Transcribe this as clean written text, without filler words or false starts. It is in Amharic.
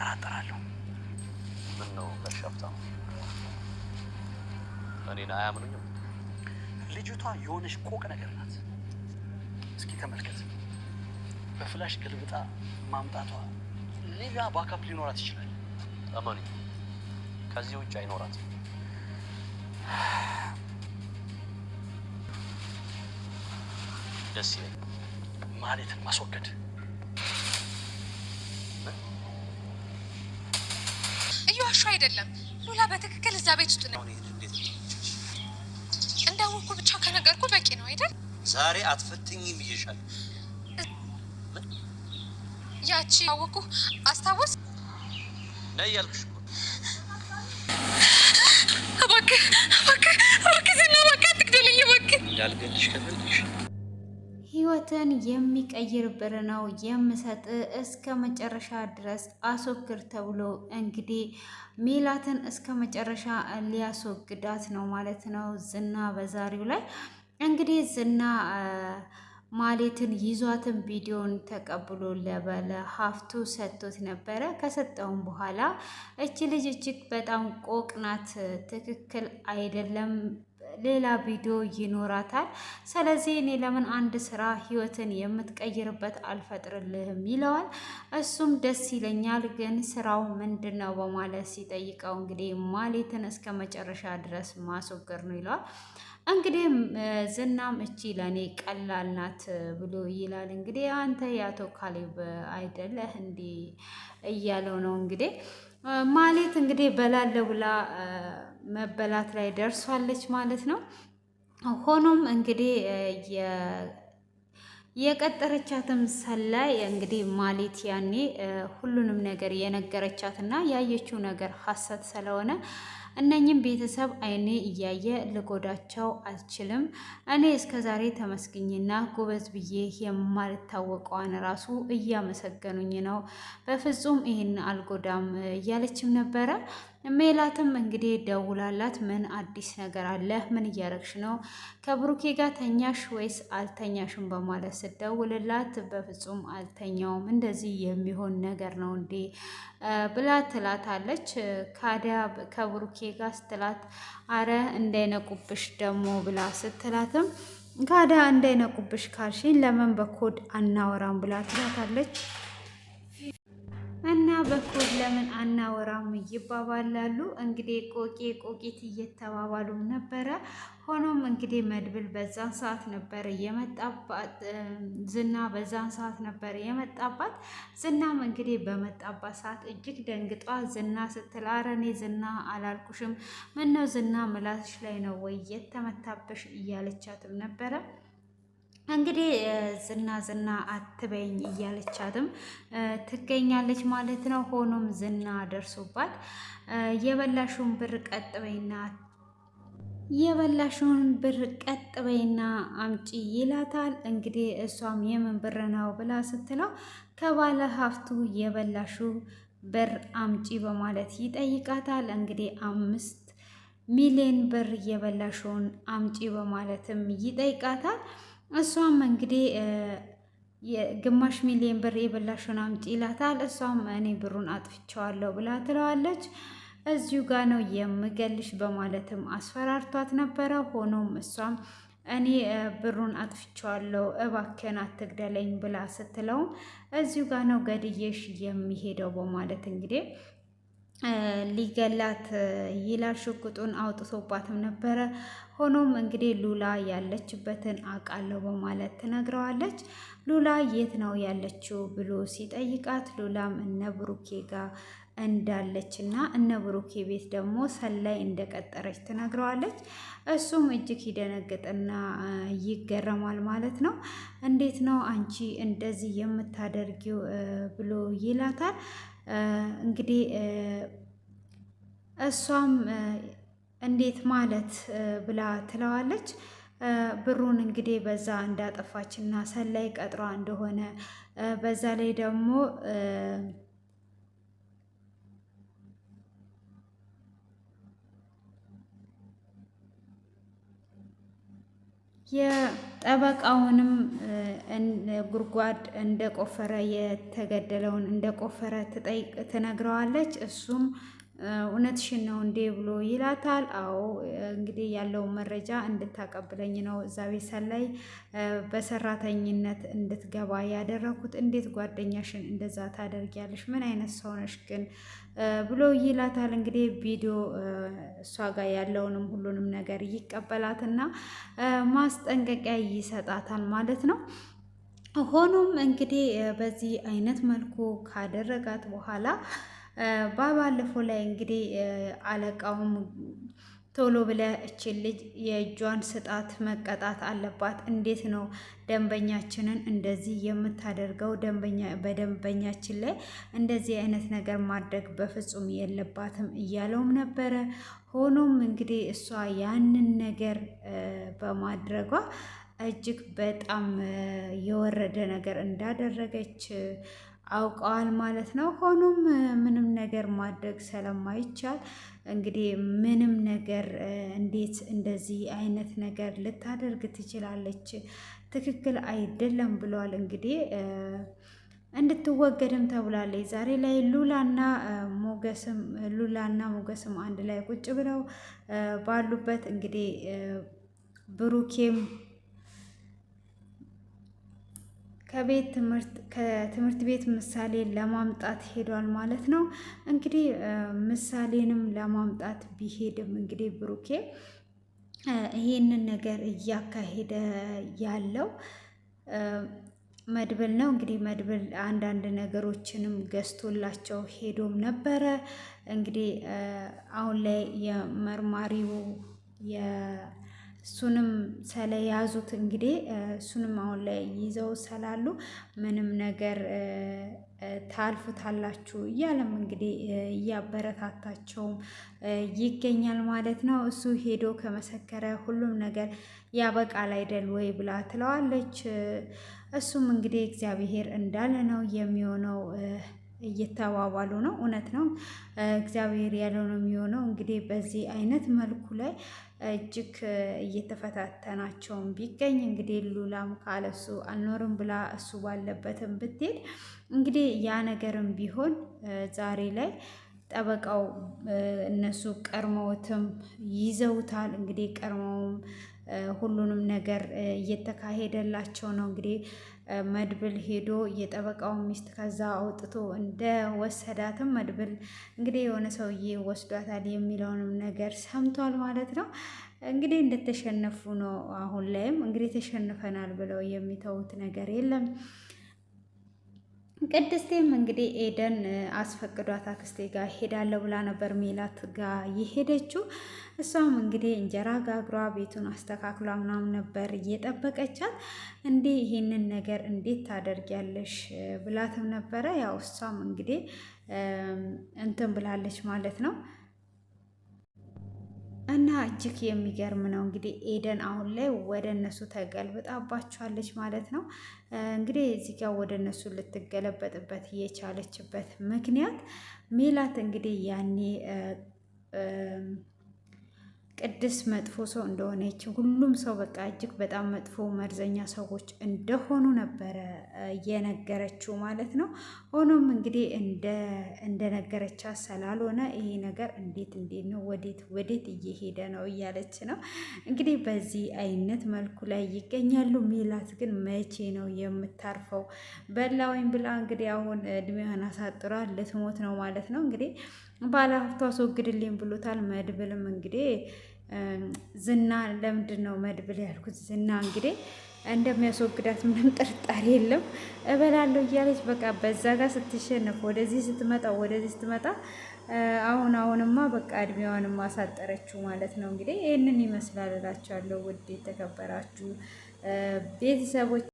እጠራጠራለሁ። ምን ነው በሻፍታ እኔን አያምኑኝም? ልጅቷ የሆነች ቆቅ ነገር ናት። እስኪ ተመልከት። በፍላሽ ገልብጣ ማምጣቷ ሌላ ባካፕ ሊኖራት ይችላል። እመኑኝ፣ ከዚህ ውጭ አይኖራትም። ደስ ይለኛል። ማለትን ማስወገድ እየዋሹ አይደለም። ሉላ በትክክል እዛ ቤት ውስጥ ነው። እንዳወኩ ብቻ ከነገርኩ በቂ ነው አይደል? ዛሬ አትፈትኝም ብዬሻለሁ። ያቺ አወኩ አስታወስ ነይ ያልኩሽ እኮ። እባክህ ዝና፣ እባክህ አትግደለኝ እባክህ። እንዳልገልሽ ከፈልግሽ ህይወትን የሚቀይር ብር ነው የምሰጥ እስከ መጨረሻ ድረስ አስወግድ ተብሎ እንግዲህ ሜላትን እስከ መጨረሻ ሊያስወግዳት ነው ማለት ነው ዝና። በዛሬው ላይ እንግዲህ ዝና ማሌትን ይዟትን ቪዲዮን ተቀብሎ ለበለ ሀፍቱ ሰጥቶት ነበረ። ከሰጠውም በኋላ እቺ ልጅ እጅግ በጣም ቆቅ ናት፣ ትክክል አይደለም፣ ሌላ ቪዲዮ ይኖራታል። ስለዚህ እኔ ለምን አንድ ስራ ህይወትን የምትቀይርበት አልፈጥርልህም ይለዋል። እሱም ደስ ይለኛል፣ ግን ስራው ምንድን ነው በማለት ሲጠይቀው እንግዲህ ማሌትን እስከ መጨረሻ ድረስ ማስወገድ ነው ይለዋል። እንግዲህ ዝናም እቺ ለእኔ ቀላል ናት ብሎ ይላል። እንግዲህ አንተ የአቶ ካሌብ አይደለህ እንዲ እያለው ነው። እንግዲህ ማሌት እንግዲህ በላለ ብላ መበላት ላይ ደርሷለች ማለት ነው። ሆኖም እንግዲህ የቀጠረቻትም ሰላይ እንግዲህ ማሌት ያኔ ሁሉንም ነገር የነገረቻትና ያየችው ነገር ሀሰት ስለሆነ እነኝም ቤተሰብ አይኔ እያየ ልጎዳቸው አልችልም። እኔ እስከ ዛሬ ተመስግኝና ጎበዝ ብዬ የማልታወቀዋን ራሱ እያመሰገኑኝ ነው። በፍጹም ይህን አልጎዳም እያለችም ነበረ። ሜላትም እንግዲህ ደውላላት ምን አዲስ ነገር አለ? ምን እያረግሽ ነው? ከብሩኬ ጋር ተኛሽ ወይስ አልተኛሽም? በማለት ስደውልላት በፍጹም አልተኛውም፣ እንደዚህ የሚሆን ነገር ነው እንዴ ብላ ትላታለች። ካዲያ ከብሩኬ ጋር ስትላት አረ እንዳይነቁብሽ ደግሞ ብላ ስትላትም ካዲያ እንዳይነቁብሽ ካልሽኝ ለምን በኮድ አናወራም ብላ ትላታለች። እና በኮድ ለምን አናወራም ይባባላሉ። እንግዲህ ቆቂት እየተባባሉ ነበረ። ሆኖም እንግዲህ መድብል በዛን ሰዓት ነበር የመጣባት፣ ዝና በዛን ሰዓት ነበር የመጣባት። ዝናም እንግዲህ በመጣባት ሰዓት እጅግ ደንግጧ ዝና ስትል ኧረ እኔ ዝና አላልኩሽም፣ ምነው ዝና ምላስሽ ላይ ነው ወይ የተመታበሽ እያለቻትም ነበረ። እንግዲህ ዝና አትበይኝ እያለቻትም ትገኛለች ማለት ነው። ሆኖም ዝና ደርሶባት የበላሹን ብር ቀጥ በይና አምጪ ይላታል። እንግዲህ እሷም የምን ብር ነው ብላ ስትለው ከባለ ሀብቱ የበላሹ ብር አምጪ በማለት ይጠይቃታል። እንግዲህ 5 ሚሊዮን ብር የበላሹን አምጪ በማለትም ይጠይቃታል። እሷም እንግዲህ የግማሽ ሚሊዮን ብር የበላሽውን አምጪ ይላታል። እሷም እኔ ብሩን አጥፍቼዋለሁ ብላ ትለዋለች። እዚሁ ጋ ነው የምገልሽ በማለትም አስፈራርቷት ነበረ። ሆኖም እሷም እኔ ብሩን አጥፍቼዋለሁ እባክህን አትግደለኝ ብላ ስትለውም እዚሁ ጋ ነው ገድዬሽ የሚሄደው በማለት እንግዲህ ሊገላት ይላል። ሽጉጡን አውጥቶባትም ነበረ። ሆኖም እንግዲህ ሉላ ያለችበትን አውቃለሁ በማለት ትነግረዋለች። ሉላ የት ነው ያለችው ብሎ ሲጠይቃት ሉላም እነ ብሩኬ ጋር እንዳለች እና እነ ብሩኬ ቤት ደግሞ ሰላይ እንደቀጠረች ትነግረዋለች። እሱም እጅግ ይደነግጥና ይገረማል ማለት ነው። እንዴት ነው አንቺ እንደዚህ የምታደርጊው ብሎ ይላታል። እንግዲህ እሷም እንዴት ማለት ብላ ትለዋለች። ብሩን እንግዲህ በዛ እንዳጠፋችና ሰላይ ቀጥሯ እንደሆነ በዛ ላይ ደግሞ የጠበቃውንም ጉድጓድ እንደቆፈረ የተገደለውን እንደቆፈረ ትነግረዋለች። እሱም እውነትሽን ነው እንዴ ብሎ ይላታል። አዎ እንግዲህ ያለውን መረጃ እንድታቀብለኝ ነው እዛ ቤት ሰላይ በሰራተኝነት እንድትገባ ያደረኩት። እንዴት ጓደኛሽን እንደዛ ታደርጊያለሽ? ምን አይነት ሰው ነሽ ግን ብሎ ይላታል። እንግዲህ ቪዲዮ እሷ ጋር ያለውንም ሁሉንም ነገር ይቀበላትና ማስጠንቀቂያ ይሰጣታል ማለት ነው። ሆኖም እንግዲህ በዚህ አይነት መልኩ ካደረጋት በኋላ ባለፈው ላይ እንግዲህ አለቃውም ቶሎ ብለ እችን ልጅ የእጇን ስጣት፣ መቀጣት አለባት። እንዴት ነው ደንበኛችንን እንደዚህ የምታደርገው? በደንበኛችን ላይ እንደዚህ አይነት ነገር ማድረግ በፍጹም የለባትም እያለውም ነበረ። ሆኖም እንግዲህ እሷ ያንን ነገር በማድረጓ እጅግ በጣም የወረደ ነገር እንዳደረገች አውቀዋል ማለት ነው። ሆኖም ምንም ነገር ማድረግ ስለማይቻል እንግዲህ ምንም ነገር እንዴት እንደዚህ አይነት ነገር ልታደርግ ትችላለች? ትክክል አይደለም ብለዋል። እንግዲህ እንድትወገድም ተብላለች። ዛሬ ላይ ሉላና ሞገስም አንድ ላይ ቁጭ ብለው ባሉበት እንግዲህ ብሩኬም ከትምህርት ቤት ምሳሌ ለማምጣት ሄዷል ማለት ነው። እንግዲህ ምሳሌንም ለማምጣት ቢሄድም እንግዲህ ብሩኬ ይሄንን ነገር እያካሄደ ያለው መድብል ነው። እንግዲህ መድብል አንዳንድ ነገሮችንም ገዝቶላቸው ሄዶም ነበረ። እንግዲህ አሁን ላይ የመርማሪው እሱንም ስለያዙት እንግዲህ እሱንም አሁን ላይ ይዘው ስላሉ ምንም ነገር ታልፉታላችሁ እያለም እንግዲህ እያበረታታቸውም ይገኛል ማለት ነው። እሱ ሄዶ ከመሰከረ ሁሉም ነገር ያበቃል አይደል ወይ ብላ ትለዋለች። እሱም እንግዲህ እግዚአብሔር እንዳለ ነው የሚሆነው እየተባባሉ ነው። እውነት ነው፣ እግዚአብሔር ያለው ነው የሚሆነው። እንግዲህ በዚህ አይነት መልኩ ላይ እጅግ እየተፈታተናቸውን ቢገኝ እንግዲህ ሉላም ካለሱ አልኖርም ብላ እሱ ባለበትም ብትሄድ እንግዲህ ያ ነገርም ቢሆን ዛሬ ላይ ጠበቃው እነሱ ቀርመውትም ይዘውታል። እንግዲህ ቀርመውም ሁሉንም ነገር እየተካሄደላቸው ነው። እንግዲህ መድብል ሄዶ የጠበቃውን ሚስት ከዛ አውጥቶ እንደ ወሰዳትም መድብል እንግዲህ የሆነ ሰውዬ ወስዷታል የሚለውንም ነገር ሰምቷል ማለት ነው። እንግዲህ እንደተሸነፉ ነው። አሁን ላይም እንግዲህ ተሸንፈናል ብለው የሚተዉት ነገር የለም። ቅድስቴም እንግዲህ ኤደን አስፈቅዷት አክስቴ ጋር ሄዳለሁ ብላ ነበር ሜላት ጋር የሄደችው። እሷም እንግዲህ እንጀራ ጋግሯ ቤቱን አስተካክሏ ምናምን ነበር እየጠበቀቻት። እንዴ ይሄንን ነገር እንዴት ታደርጊያለሽ ብላትም ነበረ። ያው እሷም እንግዲህ እንትን ብላለች ማለት ነው። እና እጅግ የሚገርም ነው እንግዲህ ኤደን አሁን ላይ ወደ እነሱ ተገልብጣባቸዋለች ማለት ነው። እንግዲህ እዚህ ጋር ወደ እነሱ ልትገለበጥበት የቻለችበት ምክንያት ሜላት እንግዲህ ያኔ ቅድስት መጥፎ ሰው እንደሆነች ሁሉም ሰው በቃ እጅግ በጣም መጥፎ መርዘኛ ሰዎች እንደሆኑ ነበረ የነገረችው ማለት ነው። ሆኖም እንግዲህ እንደነገረቻት ስላልሆነ ይሄ ነገር እንዴት ነው ወዴት እየሄደ ነው እያለች ነው እንግዲህ በዚህ አይነት መልኩ ላይ ይገኛሉ። ሜላት ግን መቼ ነው የምታርፈው? በላወይም ብላ እንግዲህ አሁን እድሜዋን አሳጥሯ ልትሞት ነው ማለት ነው። እንግዲህ ባለሀብቷ አስወግድልኝ ብሎታል። መድብልም እንግዲህ ዝና ለምንድን ነው መድብል ያልኩት? ዝና እንግዲህ እንደሚያስወግዳት ምንም ጥርጣሬ የለም። እበላለሁ እያለች በቃ በዛ ጋር ስትሸነፍ ወደዚህ ስትመጣ አሁንማ በቃ እድሜዋንም ማሳጠረችው ማለት ነው። እንግዲህ ይህንን ይመስላል እላቸዋለሁ ውድ የተከበራችሁ ቤተሰቦች።